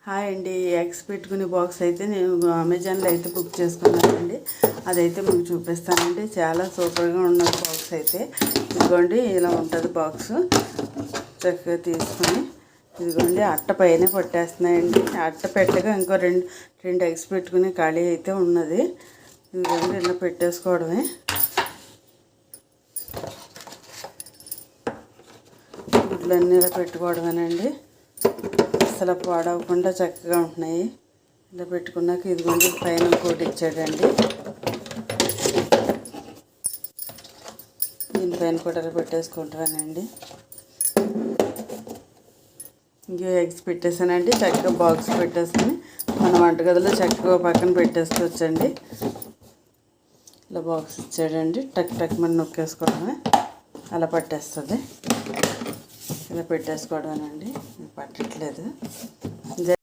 Hi అండి. Eggs పెట్టుకునే box అయితే నేను అమెజాన్లో అయితే బుక్ చేసుకున్నానండి. అదైతే మీకు చూపిస్తానండి. చాలా సూపర్గా ఉన్నది బాక్స్ అయితే. ఇదిగోండి ఇలా ఉంటుంది బాక్స్. చక్కగా తీసుకొని ఇదిగోండి అట్ట పైన పట్టేస్తున్నాయండి. అట్ట పెట్టగా ఇంకో రెండు ఎగ్స్ పెట్టుకునే ఖాళీ అయితే ఉన్నది. ఇదిగోండి ఇలా పెట్టేసుకోవడమే. గుడ్లన్నీ ఇలా పెట్టుకోవడమేనండి. అసలు పాడవకుండా చక్కగా ఉంటున్నాయి. ఇలా పెట్టుకున్నాక ఇదిగోండి పైన కోటి ఇచ్చాడండి. దీనిపైన కూడా ఇలా పెట్టేసుకుంటానండి. ఇంకో ఎగ్స్ పెట్టేసానండి. చక్కగా బాక్స్ పెట్టేసుకుని మన వంటగదిలో చక్కగా పక్కన పెట్టేసుకోవచ్చండి. ఇలా బాక్స్ ఇచ్చాడండి. టక్ టక్ మనం నొక్కేసుకోవడమే, అలా పట్టేస్తుంది. ఇలా పెట్టేసుకోవడమేనండి. పట్టట్లేదు.